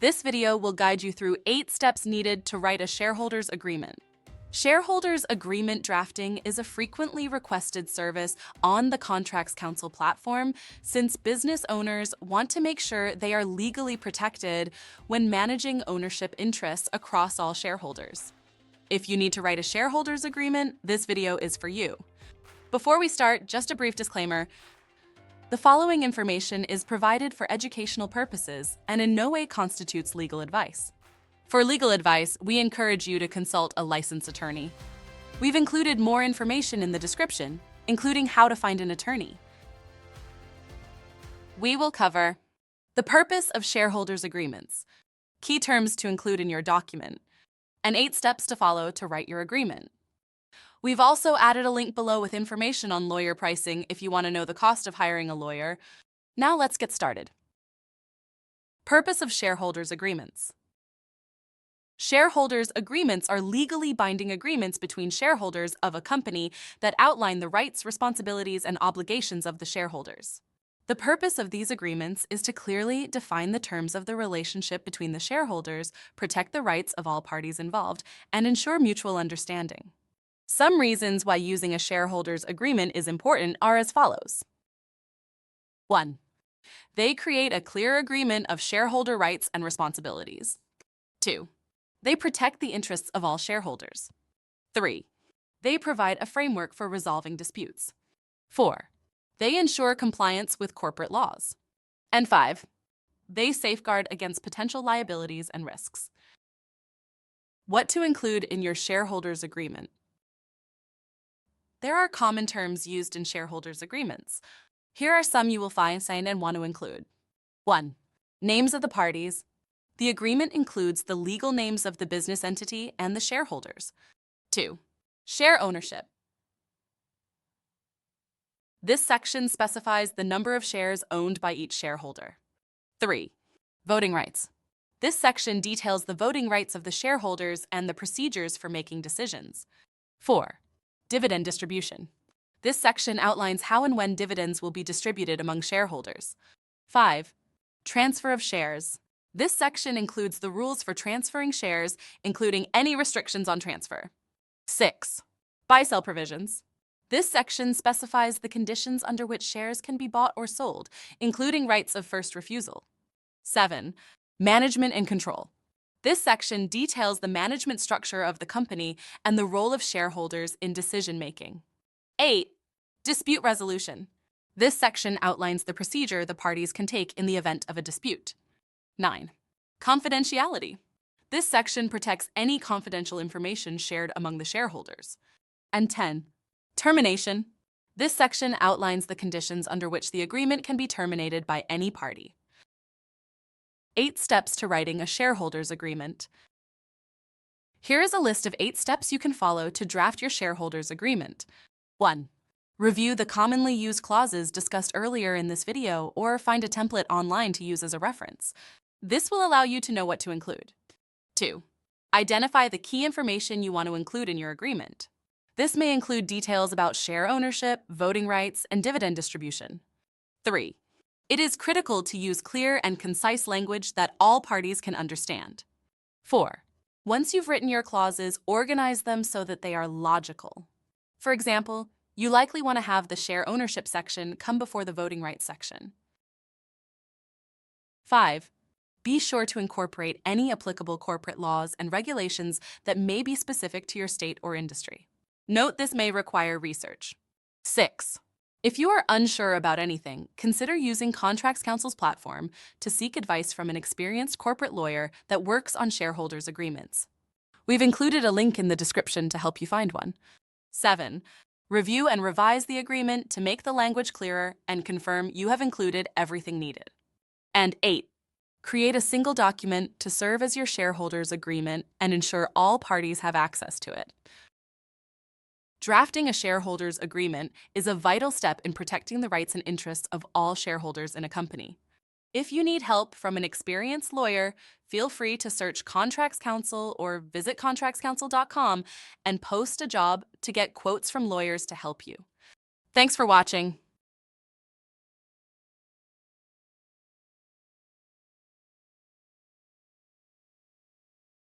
This video will guide you through 8 steps needed to write a shareholders agreement. Shareholders agreement drafting is a frequently requested service on the Contracts Council platform since business owners want to make sure they are legally protected when managing ownership interests across all shareholders. If you need to write a shareholders agreement, this video is for you. Before we start, just a brief disclaimer. The following information is provided for educational purposes and in no way constitutes legal advice. For legal advice, we encourage you to consult a licensed attorney. We've included more information in the description, including how to find an attorney. We will cover the purpose of shareholders agreements, key terms to include in your document, and 8 steps to follow to write your agreement. We've also added a link below with information on lawyer pricing if you want to know the cost of hiring a lawyer. Now let's get started. Purpose of shareholders agreements. Shareholders agreements are legally binding agreements between shareholders of a company that outline the rights, responsibilities, and obligations of the shareholders. The purpose of these agreements is to clearly define the terms of the relationship between the shareholders, protect the rights of all parties involved, and ensure mutual understanding. Some reasons why using a shareholders agreement is important are as follows. 1. They create a clear agreement of shareholder rights and responsibilities. 2. They protect the interests of all shareholders. 3. They provide a framework for resolving disputes. 4. They ensure compliance with corporate laws. And 5. They safeguard against potential liabilities and risks. What to include in your shareholders agreement? There are common terms used in shareholders agreements. Here are some you will find and want to include. 1. Names of the parties. The agreement includes the legal names of the business entity and the shareholders. 2. Share ownership. This section specifies the number of shares owned by each shareholder. 3. Voting rights. This section details the voting rights of the shareholders and the procedures for making decisions. 4. Dividend distribution. This section outlines how and when dividends will be distributed among shareholders. 5. Transfer of shares. This section includes the rules for transferring shares, including any restrictions on transfer. 6. Buy-sell provisions. This section specifies the conditions under which shares can be bought or sold, including rights of first refusal. 7. Management and control. This section details the management structure of the company and the role of shareholders in decision-making. 8. Dispute resolution. This section outlines the procedure the parties can take in the event of a dispute. 9. Confidentiality. This section protects any confidential information shared among the shareholders. And 10. Termination. This section outlines the conditions under which the agreement can be terminated by any party. 8 steps to writing a shareholders agreement. Here is a list of 8 steps you can follow to draft your shareholders agreement. 1. Review the commonly used clauses discussed earlier in this video or find a template online to use as a reference. This will allow you to know what to include. 2. Identify the key information you want to include in your agreement. This may include details about share ownership, voting rights, and dividend distribution. 3. It is critical to use clear and concise language that all parties can understand. 4. Once you've written your clauses, organize them so that they are logical. For example, you likely want to have the share ownership section come before the voting rights section. 5. Be sure to incorporate any applicable corporate laws and regulations that may be specific to your state or industry. Note this may require research. 6. If you are unsure about anything, consider using Contracts Council's platform to seek advice from an experienced corporate lawyer that works on shareholders agreements. We've included a link in the description to help you find one. 7. Review and revise the agreement to make the language clearer and confirm you have included everything needed. And 8. Create a single document to serve as your shareholders agreement and ensure all parties have access to it. Drafting a shareholders agreement is a vital step in protecting the rights and interests of all shareholders in a company. If you need help from an experienced lawyer, feel free to search Contracts Council or visit contractscouncil.com and post a job to get quotes from lawyers to help you. Thanks for watching.